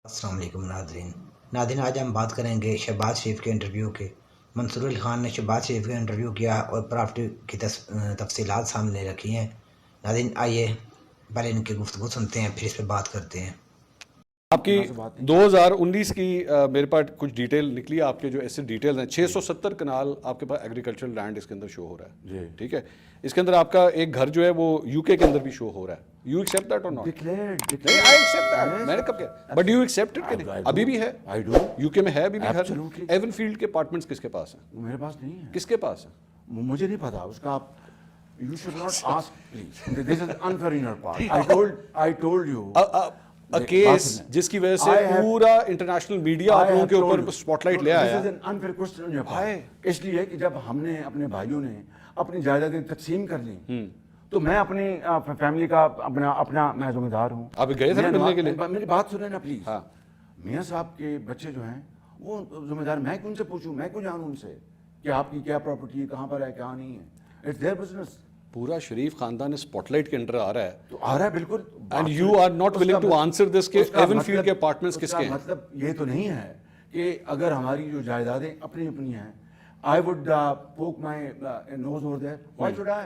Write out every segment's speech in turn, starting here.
السلام علیکم ناظرین آج ہم بات کریں گے شہباز شریف کے انٹرویو کے۔ منصور علی خان نے شہباز شریف کا انٹرویو کیا اور پراپرٹی کی تفصیلات سامنے رکھی ہیں۔ ناظرین آئیے پہلے ان کی گفتگو سنتے ہیں، پھر اس پہ بات کرتے ہیں۔ آپ کی 2019 کی میرے پاس کچھ ڈیٹیل نکلی، آپ کے جو ایسے ڈیٹیل ہیں 670 کنال آپ کے پاس ایگریکلچرل لینڈ اس کے اندر شو ہو رہا ہے، ٹھیک ہے۔ اس کے اندر آپ کا ایک گھر جو ہے وہ یو کے اندر بھی شو ہو رہا ہے۔ یو ایکسیپٹ دیٹ اور ناٹ؟ نہیں، آئی ایکسیپٹ دیٹ، میں نے کب کہا، بٹ یو ایکسیپٹ اٹ کہ نہیں؟ ابھی بھی ہے، یو کے میں ہے ابھی بھی گھر۔ ایون فیلڈ کے اپارٹمنٹس کس کے پاس ہیں؟ میرے پاس نہیں ہے۔ کس کے پاس ہیں؟ مجھے نہیں پتا اس کا، آپ you should not ask please. This is unfair in your part. I told you. Case جس کی وجہ سے پورا انٹرنیشنل میڈیا آپ لوگوں کے اوپر اسپاٹ لائٹ لے آیا۔ This is an unfair question on your part. اس لیے کہ جب ہم نے اپنے بھائیوں نے اپنی جائیدادیں تقسیم کر لی تو میں اپنی فیملی کا اپنا میں ذمہ دار ہوں۔ آپ گئے تھے ملنے کے لیے؟ میری بات سنیں نا پلیز۔ میاں صاحب کے بچے جو ہیں وہ ذمہ دار، میں کیوں ان سے پوچھوں، میں کیوں جانوں ان سے کہ آپ کی کیا پراپرٹی ہے، کہاں پر ہے، کہاں نہیں ہے۔ It's their business. پورا شریف خاندان اسپاٹ لائٹ کے اندر آ رہا ہے تو آ رہا ہے بالکل، and you are not willing to answer this کہ ایون فیلڈ کے اپارٹمنٹس کس کے ہیں۔ مطلب یہ تو نہیں ہے کہ اگر ہماری جو جائیدادیں اپنی اپنی ہیں، I would poke my nose over there. Why should I?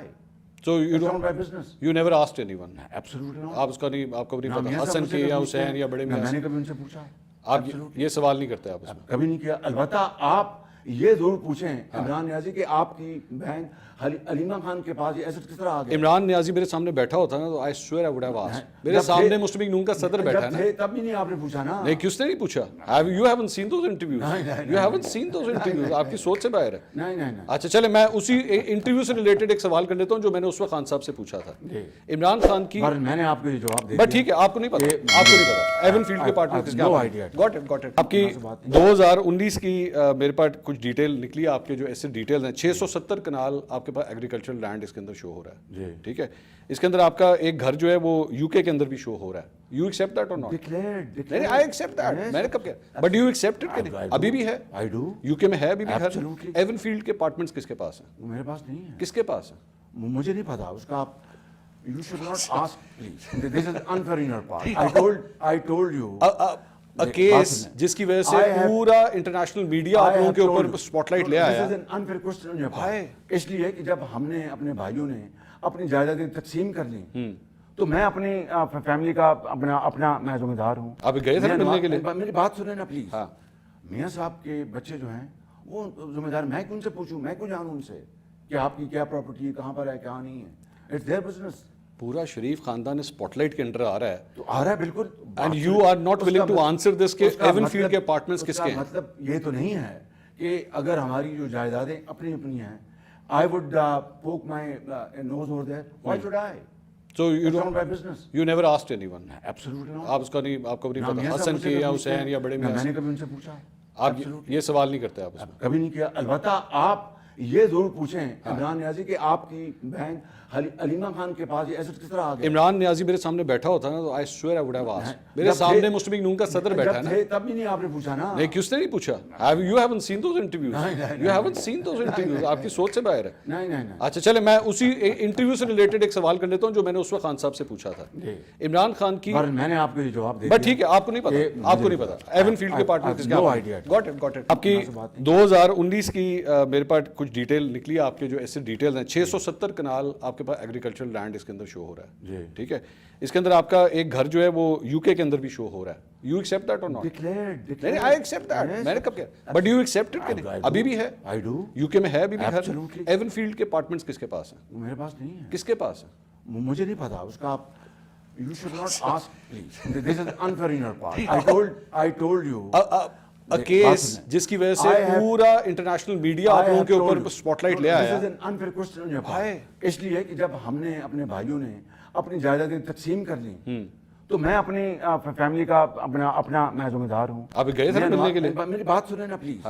So you It's not don't, my business. you never asked anyone? Absolutely not. آپ اس کا نہیں، آپ کو نہیں نہ پتا میاں حسن صاحب کے مجھے یا کبھی حسین یا بڑے نہ میاں میں سے؟ نے کبھی ان سے پوچھا، آپ یہ سوال نہیں کرتے آپ اس میں؟ کبھی نہیں کیا۔ البتہ آپ یہ ضرور پوچھیں عمران نیازی کہ آپ کی بہن علیمہ خان کے پاس یہ ایسٹ کس طرح آ گیا۔ عمران نیازی میرے سامنے بیٹھا ہوتا نا تو I swear I would have asked. میرے سامنے مسلم لیگ نون کا صدر بیٹھا ہے نا، تب بھی نہیں آپ نے پوچھا نا۔ نہیں، کس نے نہیں پوچھا؟ You heaven seen those interviews, you heaven seen those interviews, آپ کی سوچ سے باہر ہے۔ نہیں نہیں نہیں۔ اچھا چلے، میں اسی انٹرویو سے ریلیٹڈ ایک سوال کر لیتا ہوں جو میں نے اس وقت خان صاحب سے پوچھا تھا۔ عمران خان کی، میں نے آپ کو یہ جواب دے بٹ ٹھیک ہے، آپ کو نہیں پتا، آپ کو نہیں پتا ایون فیلڈ کے پارٹنر کس کے ہیں۔ Got it. آپ کی 2019 کی میرے پاس کچھ ڈیٹیل نکلی، آپ کے جو ایسے ڈیٹیل ہیں 670 کنال آپ کے پاس ایگریکلچرل لینڈ اس کے اندر شو ہو رہا ہے، ٹھیک ہے۔ اس کے اندر آپ کا ایک گھر جو ہے وہ یو کے اندر بھی شو ہو رہا ہے۔ یو ایکسیپٹ دیٹ اور ناٹ؟ نہیں، آئی ایکسیپٹ دیٹ، میں نے کب کہا، بٹ یو ایکسیپٹ اٹ کہ نہیں؟ ابھی بھی ہے، یو کے میں ہے ابھی بھی گھر۔ ایون فیلڈ کے اپارٹمنٹس کس کے پاس ہیں؟ میرے پاس نہیں ہے۔ کس کے پاس ہیں؟ مجھے نہیں پتا اس کا، آپ you should not ask please. This is unfair in your part. I told you. Case جس کی وجہ سے پورا انٹرنیشنل میڈیا آپ لوگوں کے اوپر اسپاٹ لائٹ لے آیا۔ This is an unfair question on your part. اس لیے کہ جب ہم نے اپنے بھائیوں نے اپنی جائیدادیں تقسیم کر لی تو میں اپنی فیملی کا اپنا میں ذمہ دار ہوں۔ آپ گئے تھے ملنے کے لیے؟ میری بات سنیں نا پلیز۔ میاں صاحب کے بچے جو ہیں وہ ذمہ دار، میں کیوں ان سے پوچھوں، میں کیوں جانوں ان سے کہ آپ کی کیا پراپرٹی ہے، کہاں پر ہے، کہاں نہیں ہے۔ It's their business. پورا شریف خاندان اسپاٹ لائٹ کے اندر آ رہا ہے تو آ رہا ہے بالکل، and you are not willing to answer this کہ ایون فیلڈ کے اپارٹمنٹس کس کے ہیں۔ مطلب یہ تو نہیں ہے کہ اگر ہماری جو جائیدادیں اپنی اپنی ہیں، I would poke my nose over there. Why should I? So you It's not don't, my business. you never asked anyone? Absolutely not. آپ اس کا نہیں، آپ کو نہیں پتا حسن کے یا حسین یا بڑے میاں میں سے؟ نے کبھی ان سے پوچھا، آپ یہ سوال نہیں کرتے آپ اس میں؟ کبھی نہیں کیا۔ البتہ آپ یہ ضرور پوچھیں عمران نیازی کہ آپ کی بہن علیمہ خان کے پاس یہ ایسٹ کس طرح آ گیا۔ عمران نیازی میرے سامنے بیٹھا ہوتا نا تو I swear I would have asked. میرے سامنے مسلم لیگ نون کا صدر بیٹھا ہے نا، تب بھی نہیں آپ نے پوچھا نا۔ نہیں، کس نے نہیں پوچھا؟ You heaven seen those interviews, you heaven seen those interviews, آپ کی سوچ سے باہر ہے۔ نہیں نہیں نہیں۔ اچھا چلے، میں اسی انٹرویو سے ریلیٹڈ ایک سوال کر لیتا ہوں جو میں نے اس وقت خان صاحب سے پوچھا تھا۔ عمران خان کی، میں نے آپ کو یہ جواب دے دیا، بٹ ٹھیک ہے، آپ کو نہیں پتا، آپ کو نہیں پتا ایون فیلڈ کے پارٹنر کس کے ہیں۔ Got it. آپ کی 2019 کی میرے پاس کچھ ڈیٹیل نکلی، آپ کے جو ایسے ڈیٹیل ہیں 670 کنال آپ کے پاس ایگریکلچرل لینڈ اس کے اندر شو ہو رہا ہے، ٹھیک ہے۔ اس کے اندر آپ کا ایک گھر جو ہے وہ یو کے اندر بھی شو ہو رہا ہے۔ یو ایکسیپٹ دیٹ اور ناٹ؟ نہیں، آئی ایکسیپٹ دیٹ، میں نے کب کہا، بٹ یو ایکسیپٹ اٹ کہ نہیں؟ ابھی بھی ہے، یو کے میں ہے ابھی بھی گھر۔ ایون فیلڈ کے اپارٹمنٹس کس کے پاس ہیں؟ میرے پاس نہیں ہے۔ کس کے پاس ہیں؟ مجھے نہیں پتا اس کا، آپ you should not ask please. This is unfair in your part. I told you. Case جس کی وجہ سے پورا انٹرنیشنل میڈیا آپ لوگوں کے اوپر اسپاٹ لائٹ لے آیا۔ This is an unfair question on your part. اس لیے کہ جب ہم نے اپنے بھائیوں نے اپنی جائیدادیں تقسیم کر لی تو میں اپنی فیملی کا اپنا میں ذمہ دار ہوں۔ آپ گئے تھے ملنے کے لیے؟ میری بات سنیں نا پلیز۔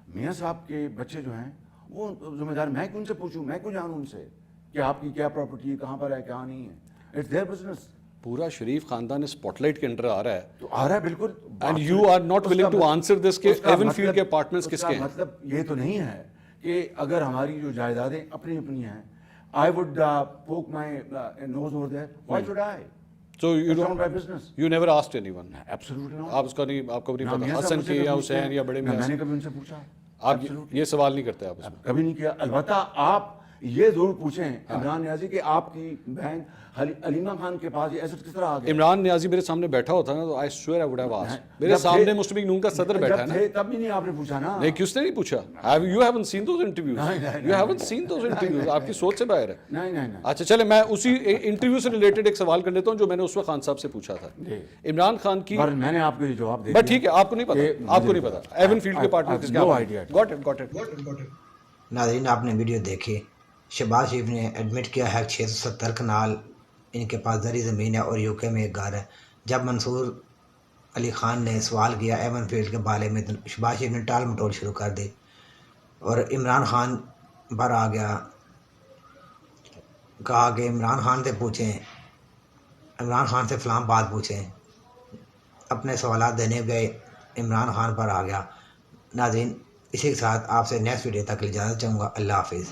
میاں صاحب کے بچے جو ہیں وہ ذمہ دار، میں کیوں ان سے پوچھوں، میں کیوں جانوں ان سے کہ آپ کی کیا پراپرٹی ہے، کہاں پر ہے، کہاں نہیں ہے۔ It's their business. پورا شریف خاندان اسپاٹ لائٹ کے اندر آ رہا ہے تو آ رہا ہے بالکل، and you are not willing to answer this کہ ایون فیلڈ کے اپارٹمنٹس کس کے ہیں۔ مطلب یہ تو نہیں ہے کہ اگر ہماری جو جائیدادیں اپنی اپنی ہیں، I would poke my nose over there. Why should I? So you It's not don't, my business. you never asked anyone. Absolutely not. آپ اس کا نہیں, آپ کو نہیں نہ پتا میاں صاحب حسن مجھ سے کی کبھی یا پوچھتے حسین ہیں، یا بڑے نہ میاں میں سے. نے کبھی ان سے پوچھا. آپ یہ سوال نہیں کرتے آپ اس میں. کبھی نہیں کیا. البتہ آپ یہ ضرور پوچھیں عمران نیازی کہ آپ کی بہن علیمہ خان کے پاس یہ ایسٹ کس طرح آ گیا. عمران نیازی میرے سامنے بیٹھا ہوتا نا تو I swear I would have asked. میرے سامنے مسلم لیگ نون کا صدر بیٹھا ہے نا. تب بھی نہیں آپ نے پوچھا نا. نہیں, کس نے نہیں پوچھا. You heaven seen those interviews, you heaven seen those interviews. آپ کی سوچ سے باہر ہے. نہیں. اچھا چلے, میں اسی انٹرویو سے ریلیٹڈ ایک سوال کر لیتا ہوں جو میں نے اس وقت خان صاحب سے پوچھا تھا. عمران خان کی, میں نے آپ کو یہ جواب دے دیا. بٹ ٹھیک ہے, آپ کو نہیں پتا, آپ کو نہیں پتا ایون فیلڈ کے پارٹنر کس کے. Got it. ناظرین آپ نے ویڈیو دیکھی. شہباز شریف نے ایڈمٹ کیا ہے 670 کنال ان کے پاس زرعی زمین ہے اور یو کے میں ایک گھر ہے. جب منصور علی خان نے سوال کیا ایون فیلڈ کے بارے میں تو شہباز شریف نے ٹال مٹول شروع کر دی اور عمران خان پر آ گیا. کہا کہ عمران خان سے پوچھیں, عمران خان سے فلاں بات پوچھیں. اپنے سوالات دینے گئے, عمران خان پر آ گیا. ناظرین اسی کے ساتھ آپ سے نیکسٹ ویڈیو تک اجازت چاہوں گا. اللہ حافظ.